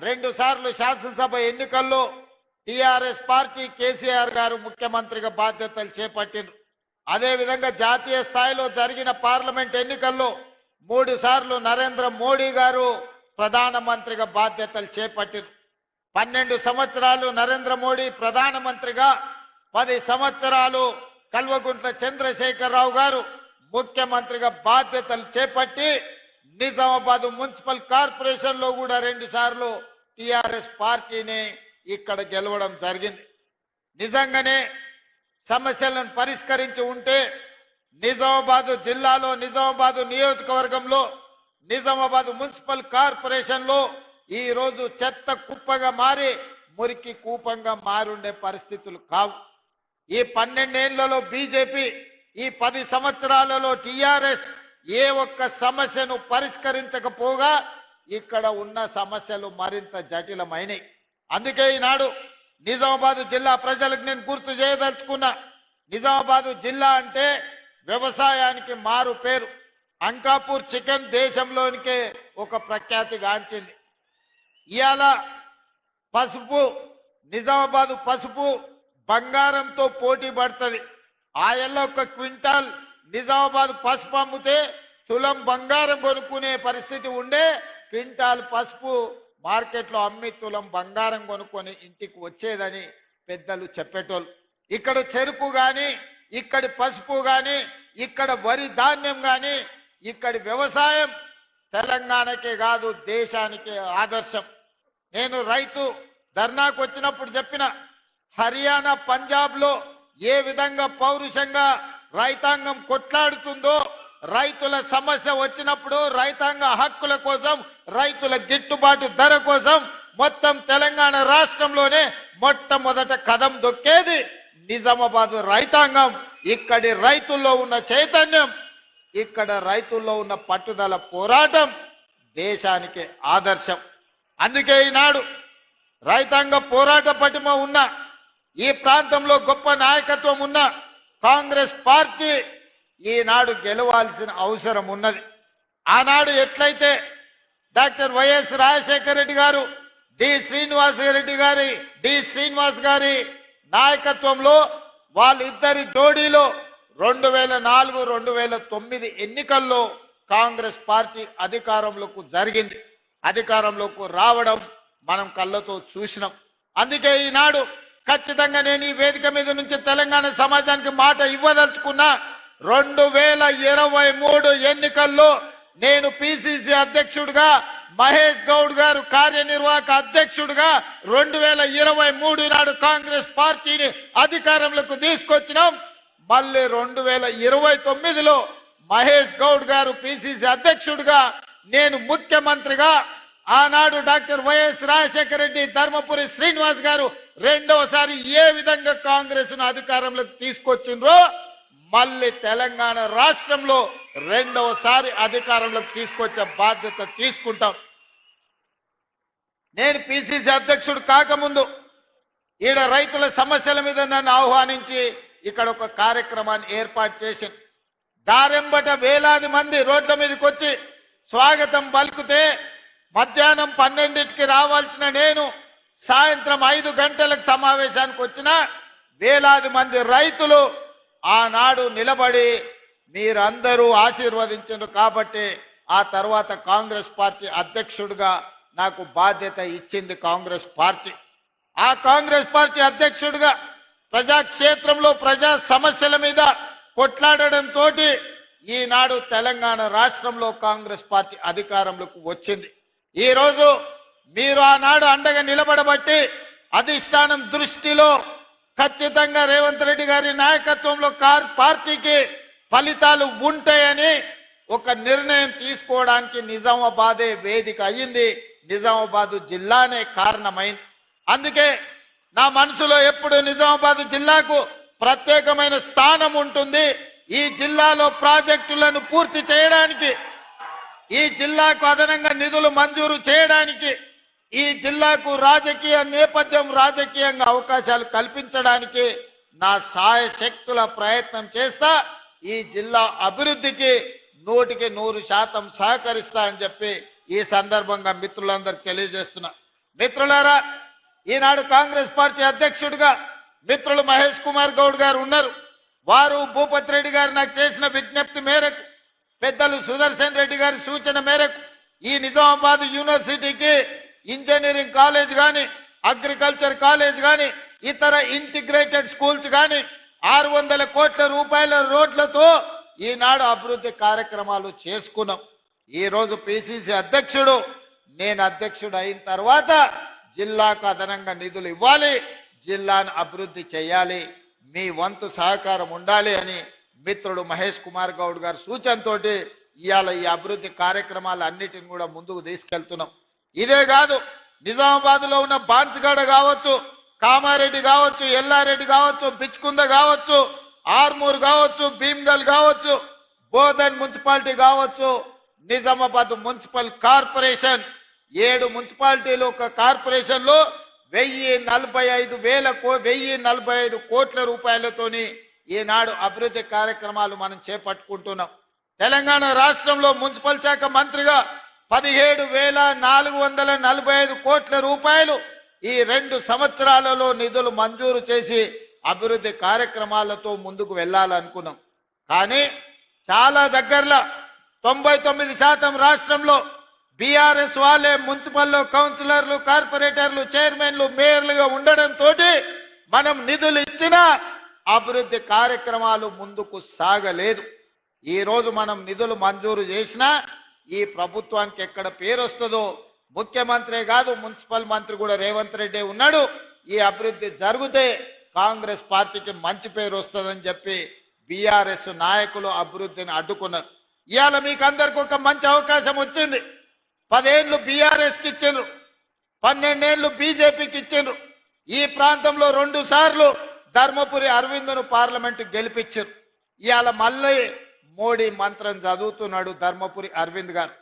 2 సార్లు శాసనసభ ఎన్నికల్లో టిఆర్ఎస్ పార్టీ కేసీఆర్ గారు ముఖ్యమంత్రిగా బాధ్యతలు చేపట్టిండ్రు. అదేవిధంగా జాతీయ స్థాయిలో జరిగిన పార్లమెంట్ ఎన్నికల్లో 3 సార్లు నరేంద్ర మోడీ గారు ప్రధానమంత్రిగా బాధ్యతలు చేపట్టిండ్రు. 12 సంవత్సరాలు నరేంద్ర మోడీ ప్రధానమంత్రిగా, 10 సంవత్సరాలు కల్వకుంట్ల చంద్రశేఖరరావు గారు ముఖ్యమంత్రిగా బాధ్యతలు చేపట్టి నిజామాబాద్ మున్సిపల్ కార్పొరేషన్ లో కూడా 2 సార్లు టిఆర్ఎస్ పార్టీని ఇక్కడ గెలవడం జరిగింది. నిజంగానే సమస్యలను పరిష్కరించి ఉంటే నిజామాబాద్ జిల్లాలో, నిజామాబాద్ నియోజకవర్గంలో, నిజామాబాద్ మున్సిపల్ కార్పొరేషన్ లో ఈ రోజు చెత్త కుప్పగా మారి మురికి కూపంగా మారుండే పరిస్థితులు కావు. ఈ 12 ఏళ్లలో బీజేపీ, ఈ 10 సంవత్సరాలలో టిఆర్ఎస్ ఏ ఒక్క సమస్యను పరిష్కరించకపోగా ఇక్కడ ఉన్న సమస్యలు మరింత జటిలమైనవి. అందుకే ఈనాడు నిజామాబాద్ జిల్లా ప్రజలకు నేను గుర్తు చేయదలుచుకున్నా, నిజామాబాద్ జిల్లా అంటే వ్యవసాయానికి మారు పేరు. అంకాపూర్ చికెన్ దేశంలోనికే ఒక ప్రఖ్యాతి గాంచింది. ఇవాళ పసుపు, నిజామాబాద్ పసుపు బంగారంతో పోటీ పడుతుంది. ఆయల్లో 1 క్వింటాల్ నిజామాబాద్ పసుపు అమ్మితే తులం బంగారం కొనుక్కునే పరిస్థితి ఉండే, క్వింటాల్ పసుపు మార్కెట్లో అమ్మి తులం బంగారం కొనుక్కొని ఇంటికి వచ్చేదని పెద్దలు చెప్పేటోళ్ళు. ఇక్కడ చెరుకు కానీ, ఇక్కడి పసుపు కానీ, ఇక్కడ వరి ధాన్యం కానీ, ఇక్కడి వ్యవసాయం తెలంగాణకే కాదు దేశానికే ఆదర్శం. నేను రైతు ధర్నాకు వచ్చినప్పుడు చెప్పిన, హర్యానా, పంజాబ్ లో ఏ విధంగా పౌరుషంగా రైతాంగం కొట్లాడుతుందో, రైతుల సమస్య వచ్చినప్పుడు రైతాంగ హక్కుల కోసం, రైతుల గిట్టుబాటు ధర కోసం మొత్తం తెలంగాణ రాష్ట్రంలోనే మొట్టమొదట కదం దొక్కేది నిజామాబాద్ రైతాంగం. ఇక్కడి రైతుల్లో ఉన్న చైతన్యం, ఇక్కడ రైతుల్లో ఉన్న పట్టుదల, పోరాటం దేశానికి ఆదర్శం. అందుకే ఈనాడు రైతాంగ పోరాట పటిమ ఉన్న, ఈ ప్రాంతంలో గొప్ప నాయకత్వం ఉన్న కాంగ్రెస్ పార్టీ ఈనాడు గెలవాల్సిన అవసరం ఉన్నది. ఆనాడు ఎట్లయితే డాక్టర్ వైఎస్ రాజశేఖర రెడ్డి గారు, డి శ్రీనివాస్ గారి నాయకత్వంలో వాళ్ళిద్దరి జోడీలో 2004, 2009 ఎన్నికల్లో కాంగ్రెస్ పార్టీ అధికారంలోకి రావడం మనం కళ్ళతో చూసినాం. అందుకే ఈనాడు ఖచ్చితంగా నేను ఈ వేదిక మీద నుంచి తెలంగాణ సమాజానికి మాట ఇవ్వదలుచుకున్నా, 2023 ఎన్నికల్లో నేను పిసిసి అధ్యక్షుడిగా, మహేష్ గౌడ్ గారు కార్యనిర్వాహక అధ్యక్షుడిగా 2023 నాడు కాంగ్రెస్ పార్టీని అధికారంలోకి తీసుకొచ్చినాం. మళ్ళీ 2029లో మహేష్ గౌడ్ గారు పిసిసి అధ్యక్షుడిగా, నేను ముఖ్యమంత్రిగా, ఆనాడు డాక్టర్ వైఎస్ రాజశేఖర రెడ్డి, ధర్మపురి శ్రీనివాస్ గారు రెండవసారి ఏ విధంగా కాంగ్రెస్ ను అధికారంలోకి తీసుకొచ్చిండ్రో మళ్ళీ తెలంగాణ రాష్ట్రంలో రెండవసారి అధికారంలోకి తీసుకొచ్చే బాధ్యత తీసుకుంటాం. నేను పిసిసి అధ్యక్షుడు కాకముందు ఈడ రైతుల సమస్యల మీద నన్ను ఆహ్వానించి ఇక్కడ ఒక కార్యక్రమాన్ని ఏర్పాటు చేసింది. దారెంబట వేలాది మంది రోడ్ల మీదకి వచ్చి స్వాగతం పలుకుతే మధ్యాహ్నం 12కి రావాల్సిన నేను సాయంత్రం 5 గంటలకు సమావేశానికి వచ్చిన వేలాది మంది రైతులు ఆనాడు నిలబడి మీరందరూ ఆశీర్వదించారు కాబట్టి ఆ తర్వాత కాంగ్రెస్ పార్టీ అధ్యక్షుడిగా నాకు బాధ్యత ఇచ్చింది కాంగ్రెస్ పార్టీ. ఆ కాంగ్రెస్ పార్టీ అధ్యక్షుడిగా ప్రజాక్షేత్రంలో ప్రజా సమస్యల మీద కొట్లాడడంతో ఈనాడు తెలంగాణ రాష్ట్రంలో కాంగ్రెస్ పార్టీ అధికారంలోకి వచ్చింది. ఈ రోజు మీరు ఆనాడు అండగా నిలబడబట్టి అధిష్టానం దృష్టిలో ఖచ్చితంగా రేవంత్ రెడ్డి గారి నాయకత్వంలో పార్టీకి ఫలితాలు ఉంటాయని ఒక నిర్ణయం తీసుకోవడానికి నిజామాబాదే వేదిక అయ్యింది, నిజామాబాద్ జిల్లానే కారణమైంది. అందుకే నా మనసులో ఎప్పుడు నిజామాబాద్ జిల్లాకు ప్రత్యేకమైన స్థానం ఉంటుంది. ఈ జిల్లాలో ప్రాజెక్టులను పూర్తి చేయడానికి, ఈ జిల్లాకు అదనంగా నిధులు మంజూరు చేయడానికి, ఈ జిల్లాకు రాజకీయ నేపథ్యం, రాజకీయంగా అవకాశాలు కల్పించడానికి నా సాయశక్తుల ప్రయత్నం చేస్తా. ఈ జిల్లా అభివృద్ధికి 100% సహకరిస్తా అని చెప్పి ఈ సందర్భంగా మిత్రులందరికీ తెలియజేస్తున్నా. మిత్రులారా, ఈనాడు కాంగ్రెస్ పార్టీ అధ్యక్షుడిగా మిత్రులు మహేష్ కుమార్ గౌడ్ గారు ఉన్నారు. వారు భూపతి రెడ్డి గారు నాకు చేసిన విజ్ఞప్తి మేరకు, పెద్దలు సుదర్శన్ రెడ్డి గారి సూచన మేరకు ఈ నిజామాబాద్ యూనివర్సిటీకి ఇంజనీరింగ్ కాలేజ్ గాని, అగ్రికల్చర్ కాలేజ్ గాని, ఇతర ఇంటిగ్రేటెడ్ స్కూల్స్ గాని 600 కోట్ల రూపాయల రోడ్లతో ఈనాడు అభివృద్ధి కార్యక్రమాలు చేసుకున్నాం. ఈ రోజు పిసిసి అధ్యక్షుడు, నేను అధ్యక్షుడు అయిన తర్వాత జిల్లాకు అదనంగా నిధులు ఇవ్వాలి, జిల్లాను అభివృద్ధి చేయాలి, మీ వంతు సహకారం ఉండాలి అని మిత్రుడు మహేష్ కుమార్ గౌడ్ గారి సూచనతోటి ఇవాళ ఈ అభివృద్ధి కార్యక్రమాలు అన్నిటిని కూడా ముందుకు తీసుకెళ్తున్నాం. ఇదే కాదు, నిజామాబాద్ లో ఉన్న బాన్స్గడ కావచ్చు, కామారెడ్డి కావచ్చు, ఎల్లారెడ్డి కావచ్చు, బిచ్కుంద కావచ్చు, ఆర్మూర్ కావచ్చు, భీమ్గల్ కావచ్చు, బోధన్ మున్సిపాలిటీ కావచ్చు, నిజామాబాద్ మున్సిపల్ కార్పొరేషన్ 7 మున్సిపాలిటీలు ఒక కార్పొరేషన్ లో 1045 కోట్ల రూపాయలతోని ఈనాడు అభివృద్ధి కార్యక్రమాలు మనం చేపట్టుకుంటున్నాం. తెలంగాణ రాష్ట్రంలో మున్సిపల్ శాఖ మంత్రిగా 17,445 కోట్ల రూపాయలు ఈ 2 సంవత్సరాలలో నిధులు మంజూరు చేసి అభివృద్ధి కార్యక్రమాలతో ముందుకు వెళ్ళాలనుకున్నాం. కానీ చాలా దగ్గరలో 99% రాష్ట్రంలో బీఆర్ఎస్ వాళ్ళే మున్సిపల్లో కౌన్సిలర్లు, కార్పొరేటర్లు, చైర్మన్లు, మేయర్లుగా ఉండడంతో మనం నిధులు ఇచ్చినా అభివృద్ధి కార్యక్రమాలు ముందుకు సాగలేదు. ఈ రోజు మనం నిధులు మంజూరు చేసినా ఈ ప్రభుత్వానికి ఎక్కడ పేరు వస్తుందో, ముఖ్యమంత్రే కాదు మున్సిపల్ మంత్రి కూడా రేవంత్ రెడ్డి ఉన్నాడు, ఈ అభివృద్ధి జరిగితే కాంగ్రెస్ పార్టీకి మంచి పేరు వస్తుందని చెప్పి బీఆర్ఎస్ నాయకులు అభివృద్ధిని అడ్డుకున్నారు. ఇవాళ మీకు అందరికి ఒక మంచి అవకాశం వచ్చింది. 10 ఏళ్ళు బీఆర్ఎస్కి ఇచ్చిండ్రు, 12 ఏళ్ళు బీజేపీకి ఇచ్చిండ్రు. ఈ ప్రాంతంలో 2 సార్లు ధర్మపురి అరవింద్ను పార్లమెంటు గెలిపించారు. ఇవాళ మళ్ళీ మోడీ మంత్రం చదువుతున్నాడు ధర్మపురి అరవింద్ గారు.